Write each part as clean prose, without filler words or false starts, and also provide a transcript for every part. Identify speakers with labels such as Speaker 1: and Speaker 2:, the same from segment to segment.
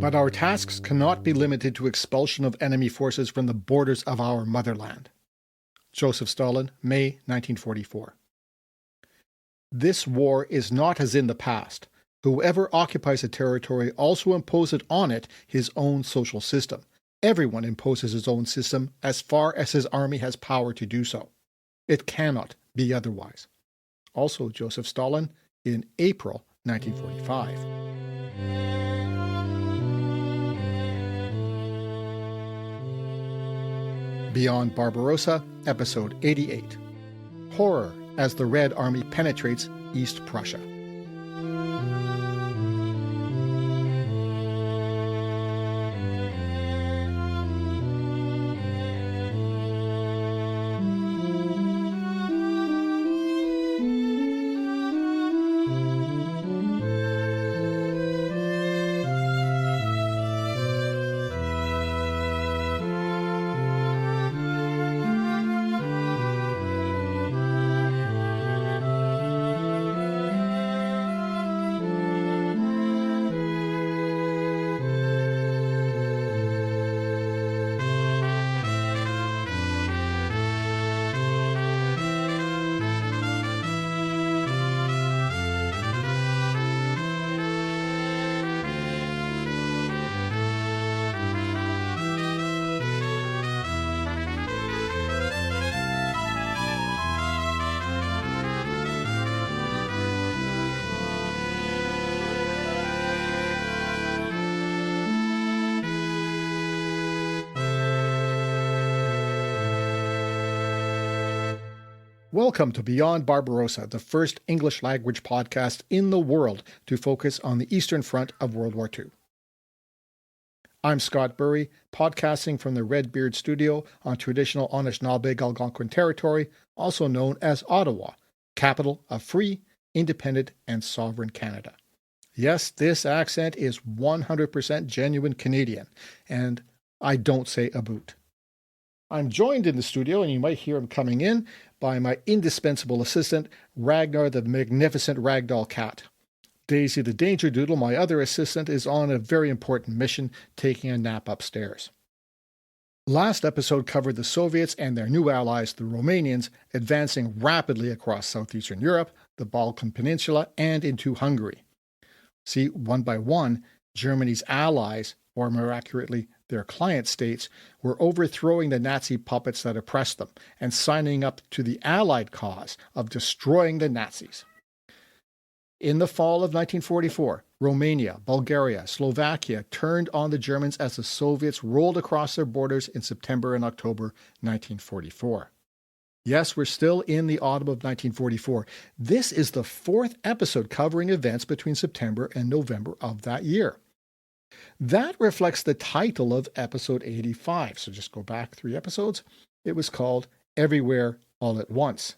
Speaker 1: But our tasks cannot be limited to expulsion of enemy forces from the borders of our motherland. Joseph Stalin, May 1944. This war is not as in the past. Whoever occupies a territory also imposes on it his own social system. Everyone imposes his own system as far as his army has power to do so. It cannot be otherwise. Also Joseph Stalin in April 1945. Beyond Barbarossa, Episode 88. Horror as the Red Army penetrates East Prussia. Welcome to Beyond Barbarossa, the first English-language podcast in the world to focus on the Eastern Front of World War II. I'm Scott Burry, podcasting from the Redbeard Studio on traditional Anishinaabe Algonquin territory, also known as Ottawa, capital of free, independent, and sovereign Canada. Yes, this accent is 100% genuine Canadian, and I don't say a boot. I'm joined in the studio, and you might hear him coming in, by my indispensable assistant, Ragnar the Magnificent Ragdoll Cat. Daisy the Danger Doodle, my other assistant, is on a very important mission, taking a nap upstairs. Last episode covered the Soviets and their new allies, the Romanians, advancing rapidly across southeastern Europe, the Balkan Peninsula, and into Hungary. See, one by one, Germany's allies, or more accurately, their client states, were overthrowing the Nazi puppets that oppressed them and signing up to the Allied cause of destroying the Nazis. In the fall of 1944, Romania, Bulgaria, Slovakia turned on the Germans as the Soviets rolled across their borders in September and October 1944. Yes, we're still in the autumn of 1944. This is the fourth episode covering events between September and November of that year. That reflects the title of episode 85. So just go back 3 episodes. It was called Everywhere All at Once.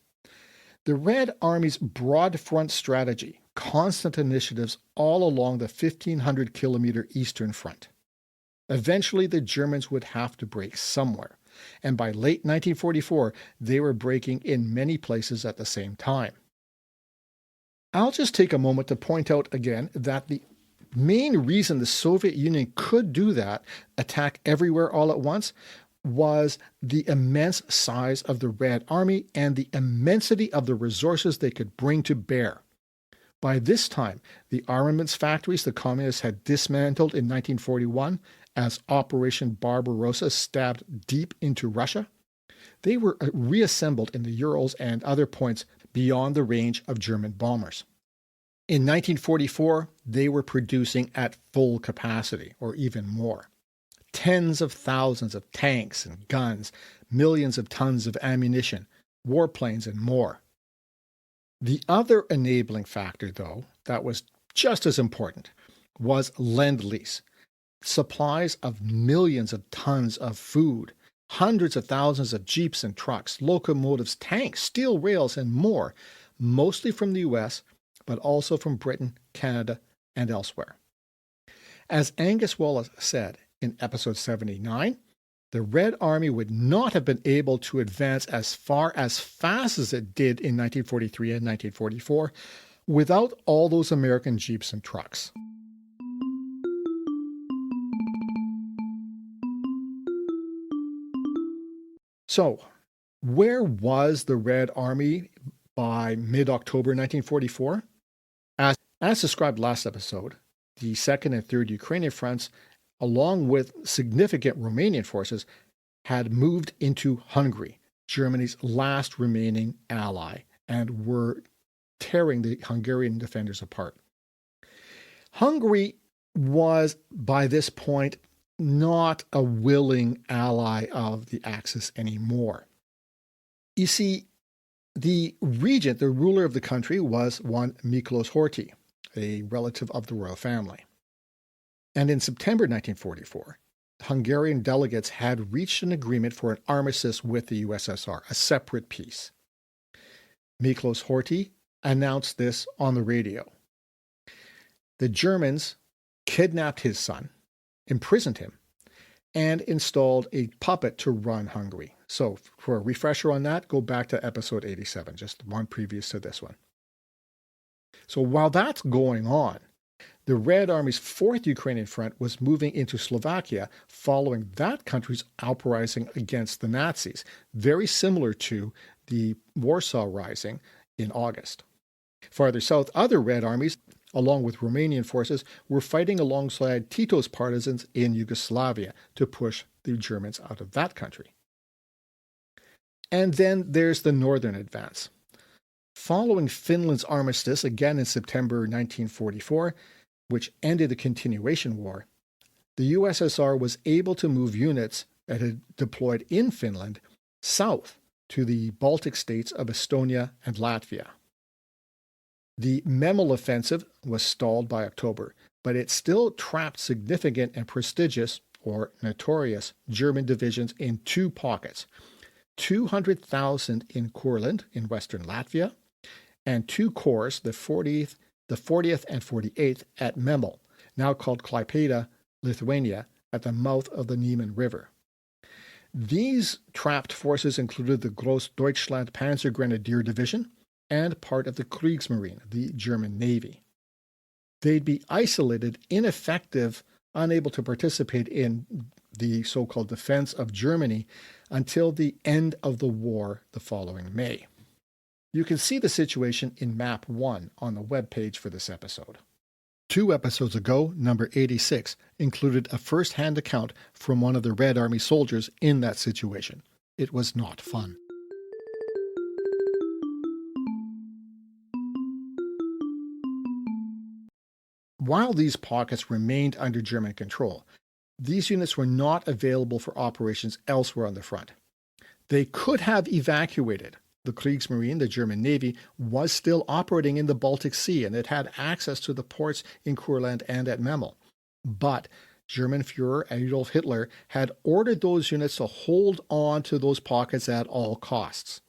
Speaker 1: The Red Army's broad front strategy, constant initiatives all along the 1,500-kilometer eastern front. Eventually, the Germans would have to break somewhere, and by late 1944, they were breaking in many places at the same time. I'll just take a moment to point out again that the main reason the Soviet Union could do that, attack everywhere all at once, was the immense size of the Red Army and the immensity of the resources they could bring to bear. By this time, the armaments factories the communists had dismantled in 1941 as Operation Barbarossa stabbed deep into Russia, they were reassembled in the Urals and other points beyond the range of German bombers. In 1944, they were producing at full capacity, or even more. Tens of thousands of tanks and guns, millions of tons of ammunition, warplanes, and more. The other enabling factor, though, that was just as important, was Lend-Lease. Supplies of millions of tons of food, hundreds of thousands of jeeps and trucks, locomotives, tanks, steel rails, and more, mostly from the U.S., but also from Britain, Canada, and elsewhere. As Angus Wallace said in episode 79, the Red Army would not have been able to advance as far as fast as it did in 1943 and 1944 without all those American jeeps and trucks. So, where was the Red Army by mid-October 1944? As described last episode, the 2nd and 3rd Ukrainian fronts, along with significant Romanian forces, had moved into Hungary, Germany's last remaining ally, and were tearing the Hungarian defenders apart. Hungary was, by this point, not a willing ally of the Axis anymore. You see, the regent, the ruler of the country, was one Miklos Horthy, a relative of the royal family. And in September 1944, Hungarian delegates had reached an agreement for an armistice with the USSR, a separate peace. Miklos Horthy announced this on the radio. The Germans kidnapped his son, imprisoned him, and installed a puppet to run Hungary. So, for a refresher on that, go back to episode 87, just one previous to this one. So while that's going on, the Red Army's 4th Ukrainian Front was moving into Slovakia following that country's uprising against the Nazis, very similar to the Warsaw Rising in August. Farther south, other Red Armies, along with Romanian forces, were fighting alongside Tito's partisans in Yugoslavia to push the Germans out of that country. And then there's the northern advance. Following Finland's armistice again in September 1944, which ended the continuation war, the USSR was able to move units that had deployed in Finland south to the Baltic states of Estonia and Latvia. The Memel offensive was stalled by October, but it still trapped significant and prestigious, or notorious, German divisions in two pockets: 200,000 in Courland in western Latvia, and 2 corps, the 40th and 48th, at Memel, now called Klaipėda, Lithuania, at the mouth of the Niemen River. These trapped forces included the Großdeutschland Panzer Grenadier Division and part of the Kriegsmarine, the German Navy. They'd be isolated, ineffective, unable to participate in the so-called defense of Germany until the end of the war the following May. You can see the situation in Map 1 on the webpage for this episode. 2 episodes ago, number 86, included a first-hand account from one of the Red Army soldiers in that situation. It was not fun. While these pockets remained under German control, these units were not available for operations elsewhere on the front. They could have evacuated. The Kriegsmarine, the German Navy, was still operating in the Baltic Sea, and it had access to the ports in Courland and at Memel. But German Führer Adolf Hitler had ordered those units to hold on to those pockets at all costs,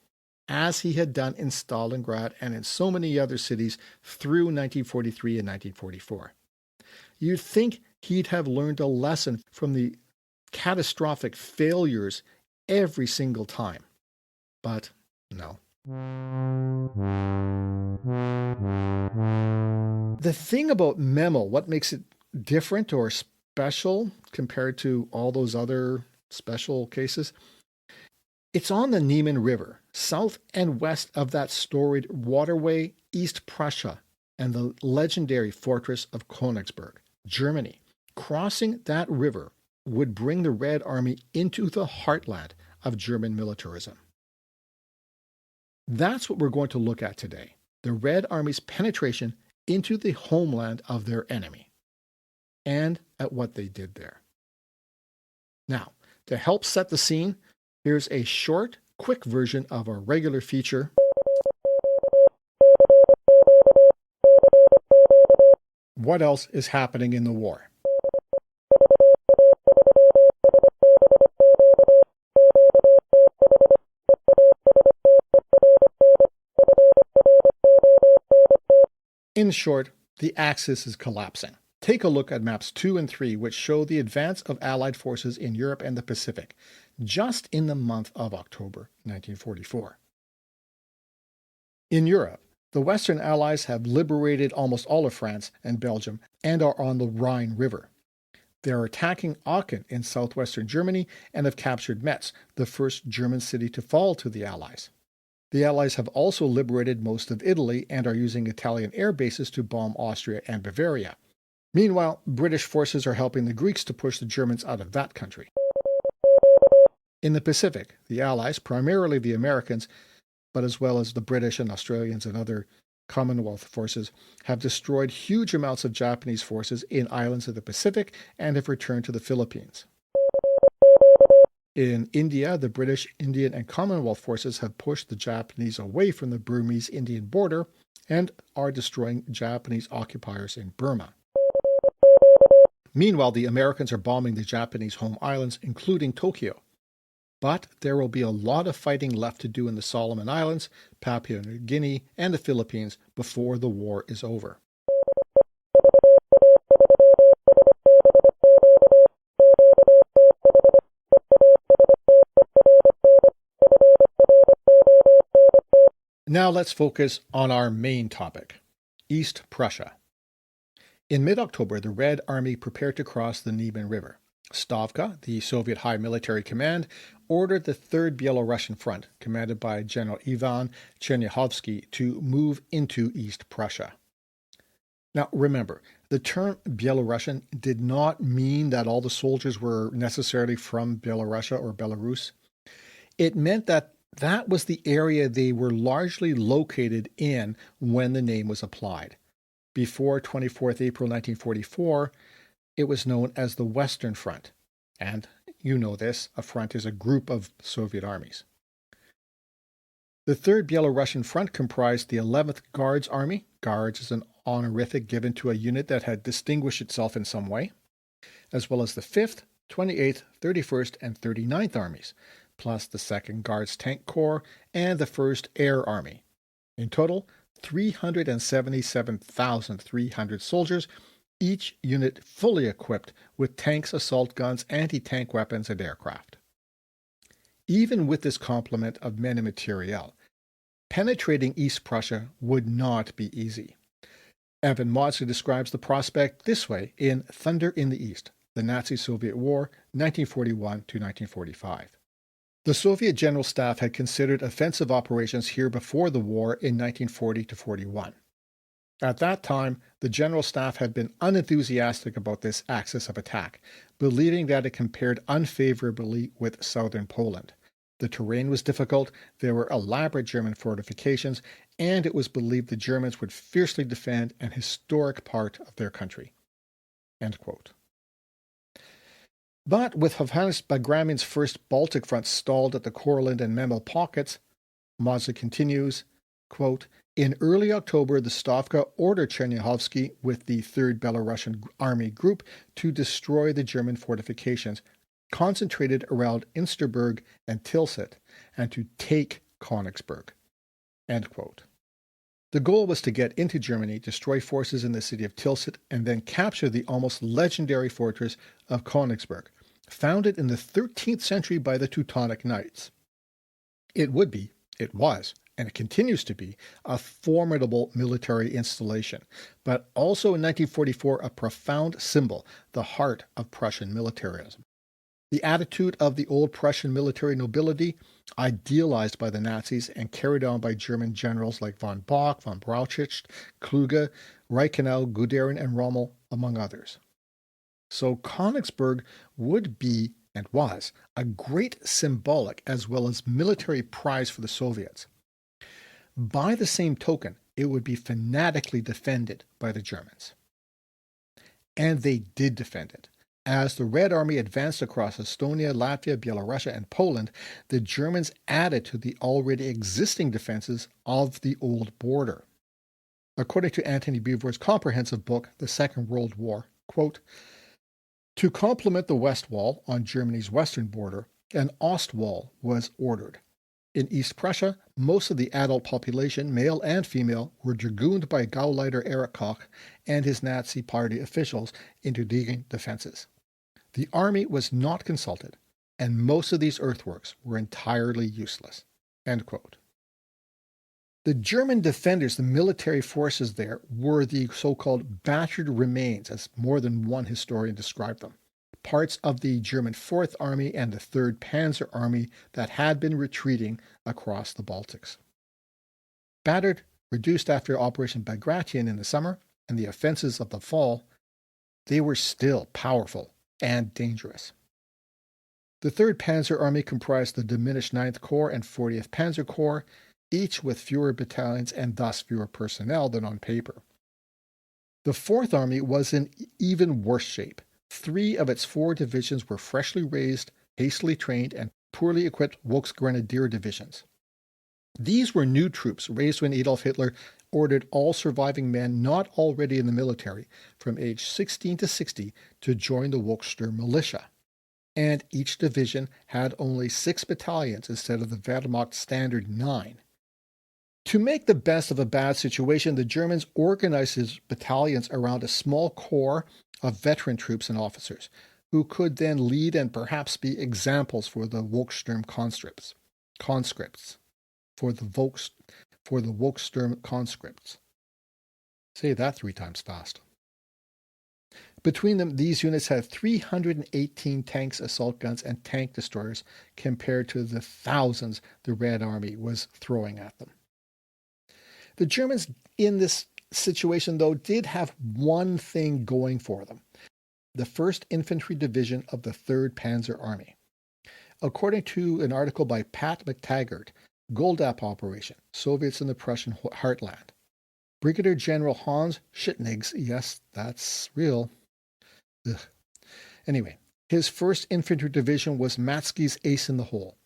Speaker 1: as he had done in Stalingrad and in so many other cities through 1943 and 1944. You'd think he'd have learned a lesson from the catastrophic failures every single time. But no. The thing about Memel, what makes it different or special compared to all those other special cases, it's on the Niemen River, south and west of that storied waterway, East Prussia, and the legendary fortress of Konigsberg, Germany. Crossing that river would bring the Red Army into the heartland of German militarism. That's what we're going to look at today, the Red Army's penetration into the homeland of their enemy, and at what they did there. Now, to help set the scene, here's a short, quick version of our regular feature, What Else is Happening in the War? In short, the Axis is collapsing. Take a look at maps 2 and 3, which show the advance of Allied forces in Europe and the Pacific, just in the month of October 1944. In Europe, the Western Allies have liberated almost all of France and Belgium and are on the Rhine River. They are attacking Aachen in southwestern Germany and have captured Metz, the first German city to fall to the Allies. The Allies have also liberated most of Italy and are using Italian air bases to bomb Austria and Bavaria. Meanwhile, British forces are helping the Greeks to push the Germans out of that country. In the Pacific, the Allies, primarily the Americans, but as well as the British and Australians and other Commonwealth forces, have destroyed huge amounts of Japanese forces in islands of the Pacific and have returned to the Philippines. In India, the British, Indian, and Commonwealth forces have pushed the Japanese away from the Burmese-Indian border and are destroying Japanese occupiers in Burma. Meanwhile, the Americans are bombing the Japanese home islands, including Tokyo. But there will be a lot of fighting left to do in the Solomon Islands, Papua New Guinea, and the Philippines before the war is over. Now let's focus on our main topic, East Prussia. In mid-October, the Red Army prepared to cross the Niemen River. Stavka, the Soviet High Military Command, ordered the 3rd Byelorussian Front, commanded by General Ivan Chernyakhovsky, to move into East Prussia. Now remember, the term Byelorussian did not mean that all the soldiers were necessarily from Byelorussia or Belarus. It meant that that was the area they were largely located in when the name was applied. Before 24th April 1944, it was known as the Western Front. And you know this, a front is a group of Soviet armies. The 3rd Byelorussian Front comprised the 11th Guards Army. Guards is an honorific given to a unit that had distinguished itself in some way, as well as the 5th, 28th, 31st, and 39th Armies, plus the 2nd Guards Tank Corps and the 1st Air Army. In total, 377,300 soldiers, each unit fully equipped with tanks, assault guns, anti-tank weapons, and aircraft. Even with this complement of men and materiel, penetrating East Prussia would not be easy. Evan Mawdsley describes the prospect this way in Thunder in the East, the Nazi-Soviet War, 1941 to 1945. The Soviet General Staff had considered offensive operations here before the war in 1940 to 41. At that time, the General Staff had been unenthusiastic about this axis of attack, believing that it compared unfavorably with southern Poland. The terrain was difficult, there were elaborate German fortifications, and it was believed the Germans would fiercely defend an historic part of their country. End quote. But with Johannes Bagramin's first Baltic front stalled at the Courland and Memel pockets, Mawdsley continues, quote, in early October, the Stavka ordered Chernyakhovsky with the 3rd Belarusian Army Group to destroy the German fortifications concentrated around Insterburg and Tilsit and to take Konigsberg. End quote. The goal was to get into Germany, destroy forces in the city of Tilsit, and then capture the almost legendary fortress of Konigsberg, founded in the 13th century by the Teutonic Knights. It was, and it continues to be, a formidable military installation, but also in 1944 a profound symbol, the heart of Prussian militarism. The attitude of the old Prussian military nobility, idealized by the Nazis and carried on by German generals like von Bock, von Brauchitsch, Kluge, Reichenau, Guderian, and Rommel, among others. So Konigsberg would be, and was, a great symbolic as well as military prize for the Soviets. By the same token, it would be fanatically defended by the Germans. And they did defend it. As the Red Army advanced across Estonia, Latvia, Byelorussia, and Poland, the Germans added to the already existing defenses of the old border. According to Antony Beevor's comprehensive book, The Second World War, quote, to complement the West Wall on Germany's western border, an Ostwall was ordered. In East Prussia, most of the adult population, male and female, were dragooned by Gauleiter Erich Koch and his Nazi Party officials into digging defenses. The army was not consulted, and most of these earthworks were entirely useless. End quote. The German defenders, the military forces there, were the so-called battered remains, as more than one historian described them. parts of the German Fourth Army and the Third Panzer Army that had been retreating across the Baltics. Battered, reduced after Operation Bagration in the summer and the offensives of the fall, they were still powerful and dangerous. The 3rd Panzer Army comprised the diminished 9th Corps and 40th Panzer Corps, each with fewer battalions and thus fewer personnel than on paper. The 4th Army was in even worse shape. 3 of its 4 divisions were freshly raised, hastily trained, and poorly equipped Volksgrenadier divisions. These were new troops raised when Adolf Hitler ordered all surviving men not already in the military from age 16 to 60 to join the Volkssturm militia. And each division had only 6 battalions instead of the Wehrmacht standard 9. To make the best of a bad situation, the Germans organized these battalions around a small core of veteran troops and officers, who could then lead and perhaps be examples for the Volkssturm conscripts. Say that 3 times fast. Between them, these units had 318 tanks, assault guns, and tank destroyers compared to the thousands the Red Army was throwing at them. The Germans in this situation, though, did have one thing going for them: the 1st Infantry Division of the 3rd Panzer Army. According to an article by Pat McTaggart, Goldap Operation, Soviets in the Prussian Heartland, Brigadier General Hans Schittnigs, yes, that's real. Ugh. Anyway, his 1st Infantry Division was Matsky's ace in the hole.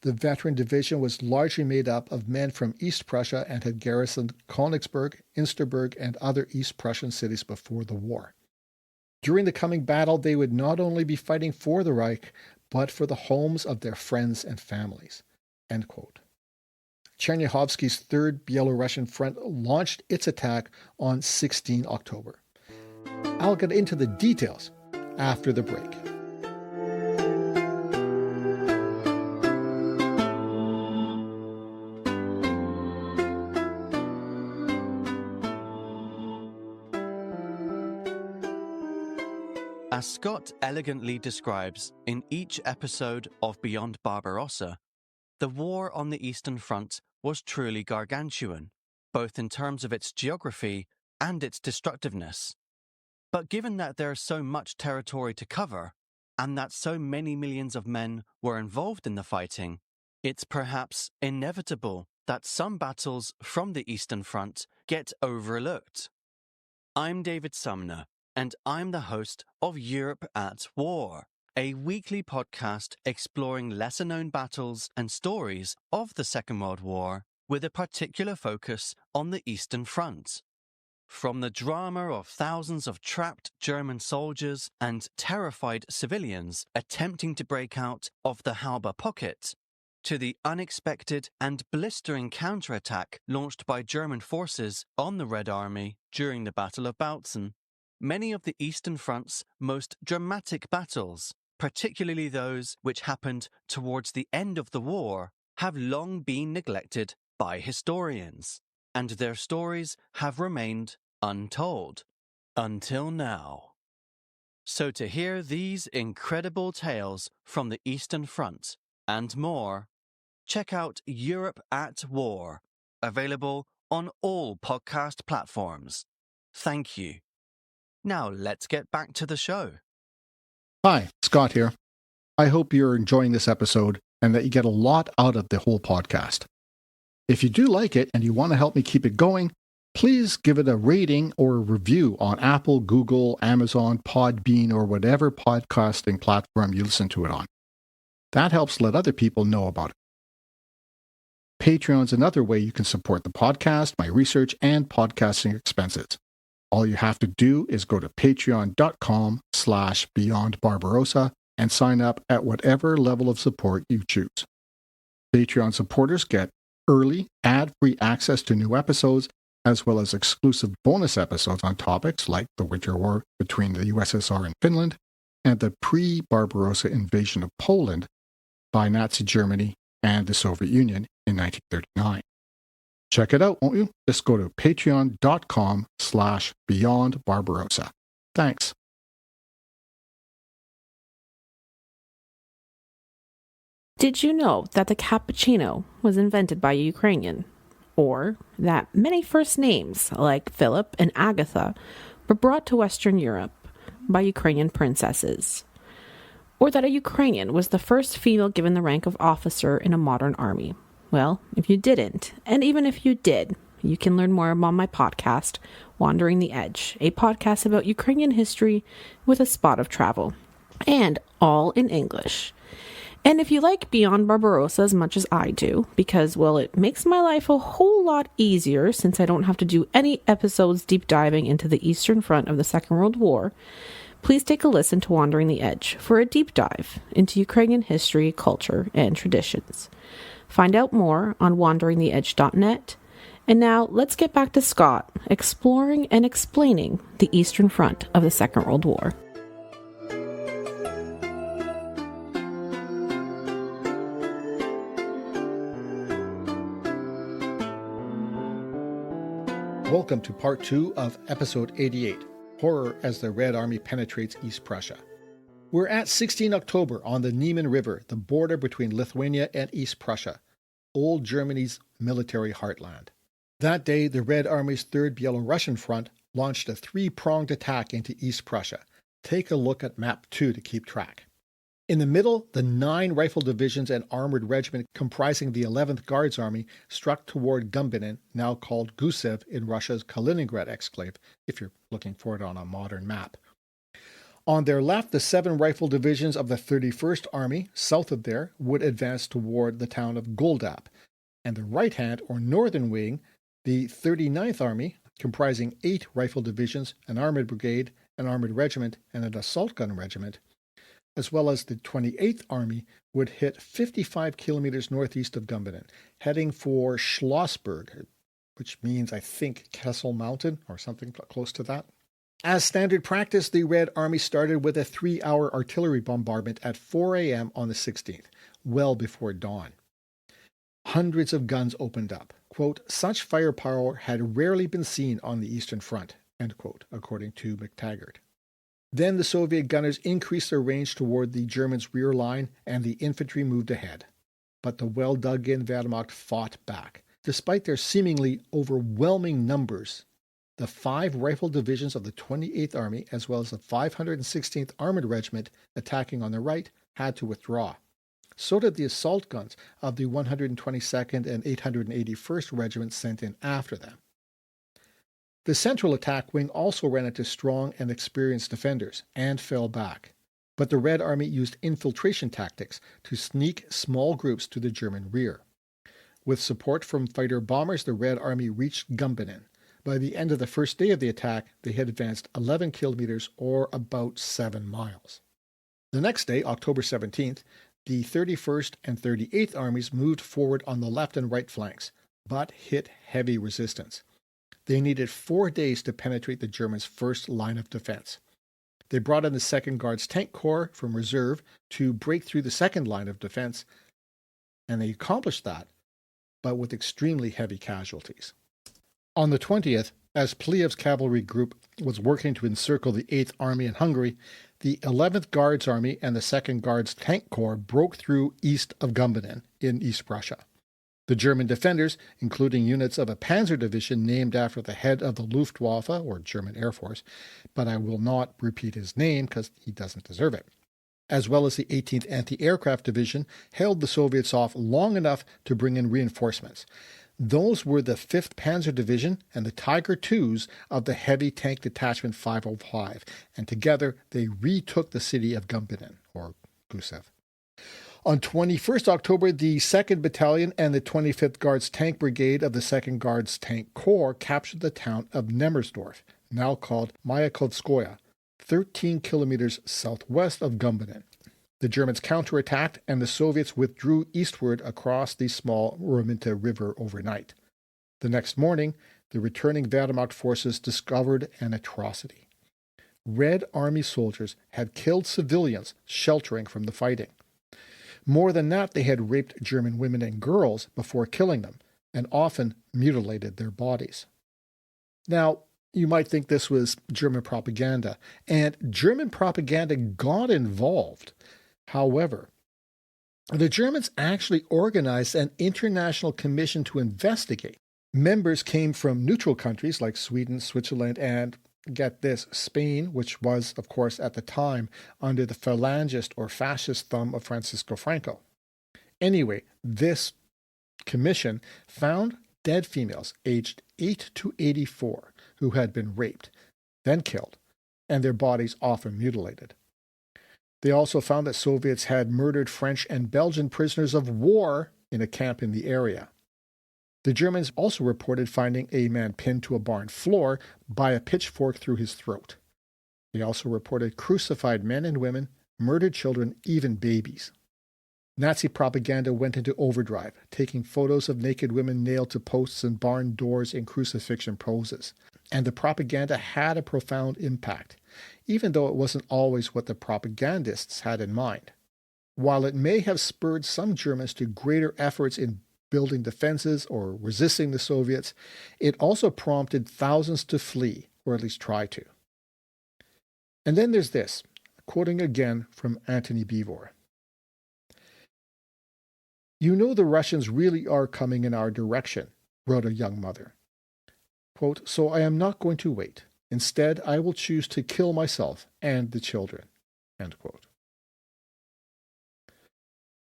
Speaker 1: The veteran division was largely made up of men from East Prussia and had garrisoned Konigsberg, Insterburg, and other East Prussian cities before the war. During the coming battle, they would not only be fighting for the Reich, but for the homes of their friends and families. End quote. Chernyakhovsky's 3rd Belarusian Front launched its attack on 16 October. I'll get into the details after the break.
Speaker 2: As Scott elegantly describes in each episode of Beyond Barbarossa, the war on the Eastern Front was truly gargantuan, both in terms of its geography and its destructiveness. But given that there is so much territory to cover, and that so many millions of men were involved in the fighting, it's perhaps inevitable that some battles from the Eastern Front get overlooked. I'm David Sumner, and I'm the host of Europe at War, a weekly podcast exploring lesser-known battles and stories of the Second World War, with a particular focus on the Eastern Front. From the drama of thousands of trapped German soldiers and terrified civilians attempting to break out of the Halbe pocket, to the unexpected and blistering counterattack launched by German forces on the Red Army during the Battle of Bautzen, many of the Eastern Front's most dramatic battles, particularly those which happened towards the end of the war, have long been neglected by historians, and their stories have remained untold until now. So to hear these incredible tales from the Eastern Front and more, check out Europe at War, available on all podcast platforms. Thank you. Now let's get back to the show.
Speaker 1: Hi, Scott here. I hope you're enjoying this episode and that you get a lot out of the whole podcast. If you do like it and you want to help me keep it going, please give it a rating or a review on Apple, Google, Amazon, Podbean, or whatever podcasting platform you listen to it on. That helps let other people know about it. Patreon's another way you can support the podcast, my research, and podcasting expenses. All you have to do is go to patreon.com/beyondbarbarossa and sign up at whatever level of support you choose. Patreon supporters get early, ad-free access to new episodes, as well as exclusive bonus episodes on topics like the Winter War between the USSR and Finland and the pre-Barbarossa invasion of Poland by Nazi Germany and the Soviet Union in 1939. Check it out, won't you? Just go to patreon.com/beyondbarbarossa. Thanks.
Speaker 3: Did you know that the cappuccino was invented by a Ukrainian? Or that many first names, like Philip and Agatha, were brought to Western Europe by Ukrainian princesses? Or that a Ukrainian was the first female given the rank of officer in a modern army? Well, if you didn't, and even if you did, you can learn more on my podcast, Wandering the Edge, a podcast about Ukrainian history with a spot of travel, and all in English. And if you like Beyond Barbarossa as much as I do, because, well, it makes my life a whole lot easier since I don't have to do any episodes deep diving into the Eastern Front of the Second World War, please take a listen to Wandering the Edge for a deep dive into Ukrainian history, culture, and traditions. Find out more on wanderingtheedge.net. And now let's get back to Scott exploring and explaining the Eastern Front of the Second World War.
Speaker 1: Welcome to part 2 of episode 88, Horror as the Red Army Penetrates East Prussia. We're at 16 October on the Niemen River, the border between Lithuania and East Prussia, old Germany's military heartland. That day, the Red Army's 3rd Belarusian Front launched a 3-pronged attack into East Prussia. Take a look at map 2 to keep track. In the middle, the 9 rifle divisions and armored regiment comprising the 11th Guards Army struck toward Gumbinnen, now called Gusev in Russia's Kaliningrad exclave, if you're looking for it on a modern map. On their left, the 7 rifle divisions of the 31st Army, south of there, would advance toward the town of Goldap, and the right-hand or northern wing, the 39th Army, comprising 8 rifle divisions, an armored brigade, an armored regiment, and an assault gun regiment, as well as the 28th Army, would hit 55 kilometers northeast of Gumbinnen, heading for Schlossberg, which means, I think, Castle Mountain or something close to that. As standard practice, the Red Army started with a 3-hour artillery bombardment at 4 a.m. on the 16th, well before dawn. Hundreds of guns opened up. Quote, such firepower had rarely been seen on the Eastern Front, end quote, according to McTaggart. Then the Soviet gunners increased their range toward the Germans' rear line, and the infantry moved ahead. But the well-dug-in Wehrmacht fought back. Despite their seemingly overwhelming numbers, the 5 rifle divisions of the 28th Army, as well as the 516th Armored Regiment attacking on the right, had to withdraw. So did the assault guns of the 122nd and 881st Regiments sent in after them. The central attack wing also ran into strong and experienced defenders and fell back, but the Red Army used infiltration tactics to sneak small groups to the German rear. With support from fighter-bombers, the Red Army reached Gumbinnen. By the end of the first day of the attack, they had advanced 11 kilometers or about 7 miles. The next day, October 17th, the 31st and 38th Armies moved forward on the left and right flanks, but hit heavy resistance. They needed 4 days to penetrate the Germans' first line of defense. They brought in the 2nd Guards Tank Corps from reserve to break through the second line of defense, and they accomplished that, but with extremely heavy casualties. On the 20th, as Pliev's cavalry group was working to encircle the 8th Army in Hungary, the 11th Guards Army and the 2nd Guards Tank Corps broke through east of Gumbinnen in East Prussia. The German defenders, including units of a panzer division named after the head of the Luftwaffe, or German Air Force, but I will not repeat his name because he doesn't deserve it, as well as the 18th Anti-Aircraft Division, held the Soviets off long enough to bring in reinforcements. Those were the 5th Panzer Division and the Tiger IIs of the Heavy Tank Detachment 505, and together they retook the city of Gumbinnen, or Gusev. On 21st October, the 2nd Battalion and the 25th Guards Tank Brigade of the 2nd Guards Tank Corps captured the town of Nemmersdorf, now called Mayakovskoye, 13 kilometers southwest of Gumbinnen. The Germans counterattacked, and the Soviets withdrew eastward across the small Rominta River overnight. The next morning, the returning Wehrmacht forces discovered an atrocity. Red Army soldiers had killed civilians sheltering from the fighting. More than that, they had raped German women and girls before killing them, and often mutilated their bodies. Now, you might think this was German propaganda, and German propaganda got involved. However, The Germans actually organized an international commission to investigate. Members came from neutral countries like Sweden, Switzerland, and, get this, Spain, which was, of course, at the time under the phalangist or fascist thumb of Francisco Franco. Anyway, this commission found dead females aged 8 to 84 who had been raped, then killed, and their bodies often mutilated. They also found that Soviets had murdered French and Belgian prisoners of war in a camp in the area. The Germans also reported finding a man pinned to a barn floor by a pitchfork through his throat. They also reported crucified men and women, murdered children, even babies. Nazi propaganda went into overdrive, taking photos of naked women nailed to posts and barn doors in crucifixion poses. And the propaganda had a profound impact, even though it wasn't always what the propagandists had in mind. While it may have spurred some Germans to greater efforts in building defenses or resisting the Soviets, it also prompted thousands to flee, or at least try to. And then there's this, quoting again from Antony Beevor. "You know the Russians really are coming in our direction," wrote a young mother. Quote, "So I am not going to wait. Instead, I will choose to kill myself and the children." End quote.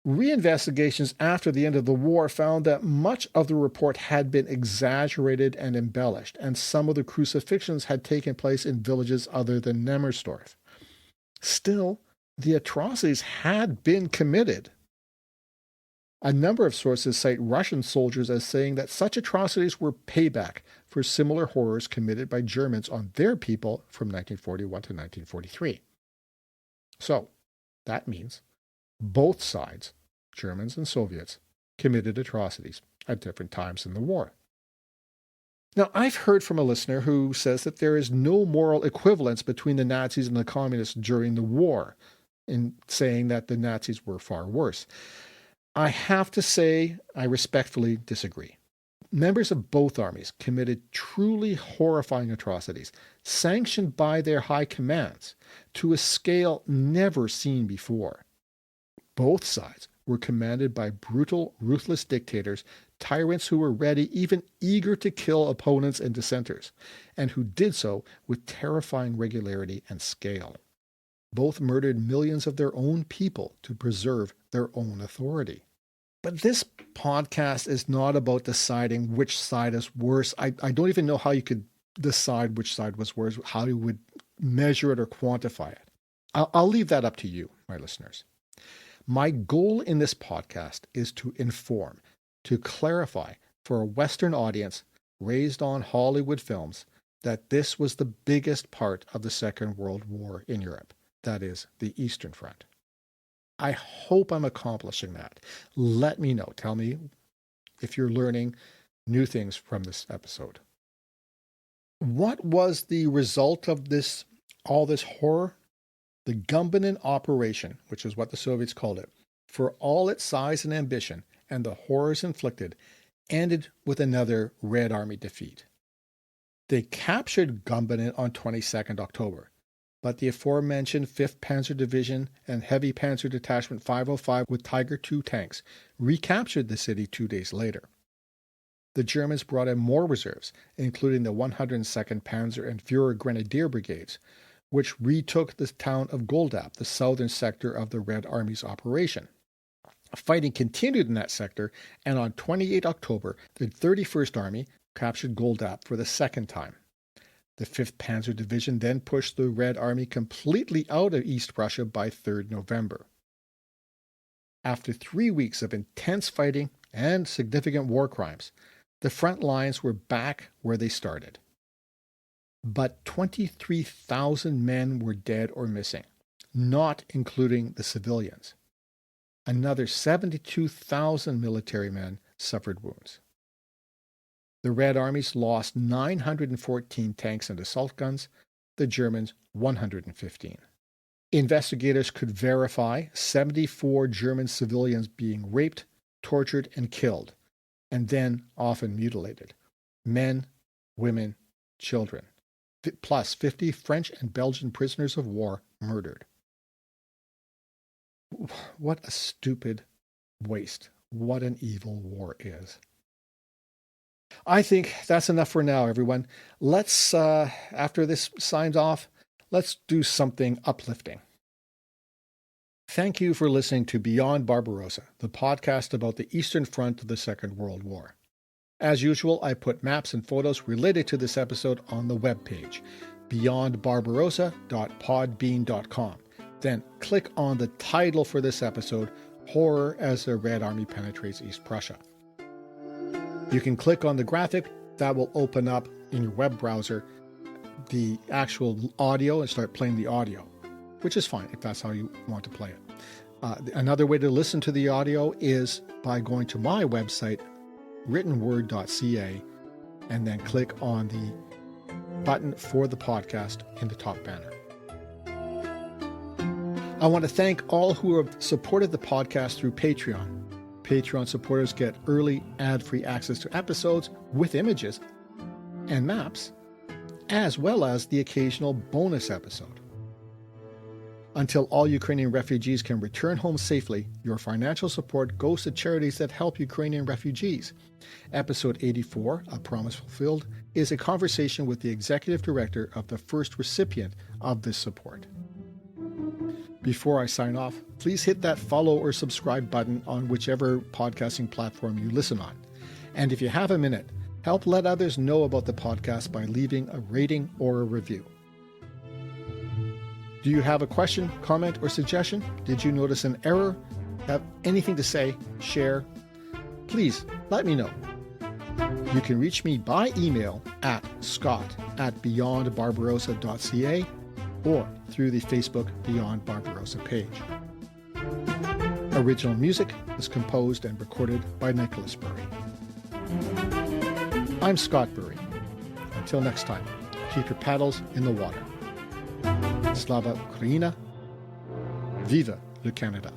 Speaker 1: Reinvestigations after the end of the war found that much of the report had been exaggerated and embellished, and some of the crucifixions had taken place in villages other than Nemmersdorf. Still, the atrocities had been committed. A number of sources cite Russian soldiers as saying that such atrocities were payback for similar horrors committed by Germans on their people from 1941 to 1943. So, that means both sides, Germans and Soviets, committed atrocities at different times in the war. Now, I've heard from a listener who says that there is no moral equivalence between the Nazis and the communists during the war, in saying that the Nazis were far worse. I have to say I respectfully disagree. Members of both armies committed truly horrifying atrocities, sanctioned by their high commands, to a scale never seen before. Both sides were commanded by brutal, ruthless dictators, tyrants who were ready, even eager to kill opponents and dissenters, and who did so with terrifying regularity and scale. Both murdered millions of their own people to preserve their own authority. But this podcast is not about deciding which side is worse. I don't even know how you could decide which side was worse, how you would measure it or quantify it. I'll leave that up to you, my listeners. My goal in this podcast is to inform, to clarify for a Western audience raised on Hollywood films that this was the biggest part of the Second World War in Europe, that is, the Eastern Front. I hope I'm accomplishing that. Let me know. Tell me if you're learning new things from this episode. What was the result of all this horror? The Gumbinnen Operation, which is what the Soviets called it, for all its size and ambition and the horrors inflicted, ended with another Red Army defeat. They captured Gumbinnen on 22nd October, but the aforementioned 5th Panzer Division and Heavy Panzer Detachment 505 with Tiger II tanks recaptured the city 2 days later. The Germans brought in more reserves, including the 102nd Panzer and Führer Grenadier Brigades, which retook the town of Goldap, the southern sector of the Red Army's operation. Fighting continued in that sector, and on 28 October, the 31st Army captured Goldap for the second time. The 5th Panzer Division then pushed the Red Army completely out of East Prussia by 3rd November. After 3 weeks of intense fighting and significant war crimes, the front lines were back where they started. But 23,000 men were dead or missing, not including the civilians. Another 72,000 military men suffered wounds. The Red Armies lost 914 tanks and assault guns, the Germans 115. Investigators could verify 74 German civilians being raped, tortured, and killed, and then often mutilated. Men, women, children, plus 50 French and Belgian prisoners of war murdered. What a stupid, waste. What an evil war is. I think that's enough for now, everyone. Let's, after this signs off, let's do something uplifting. Thank you for listening to Beyond Barbarossa, the podcast about the Eastern Front of the Second World War. As usual, I put maps and photos related to this episode on the webpage, beyondbarbarossa.podbean.com. Then click on the title for this episode, Horror as the Red Army Penetrates East Prussia. You can click on the graphic that will open up in your web browser the actual audio and start playing the audio, which is fine if that's how you want to play it. Another way to listen to the audio is by going to my website, writtenword.ca, and then click on the button for the podcast in the top banner. I want to thank all who have supported the podcast through Patreon. Patreon supporters get early ad-free access to episodes with images and maps, as well as the occasional bonus episode. Until all Ukrainian refugees can return home safely, your financial support goes to charities that help Ukrainian refugees. Episode 84, A Promise Fulfilled, is a conversation with the executive director of the first recipient of this support. Before I sign off, please hit that follow or subscribe button on whichever podcasting platform you listen on. And if you have a minute, help let others know about the podcast by leaving a rating or a review. Do you have a question, comment, or suggestion? Did you notice an error? Have anything to say? Share? Please let me know. You can reach me by email at scott@beyondbarbarossa.ca or through the Facebook Beyond Barbarossa page. Original music is composed and recorded by Nicholas Burry. I'm Scott Burry. Until next time, keep your paddles in the water. Slava Ukraina. Viva le Canada.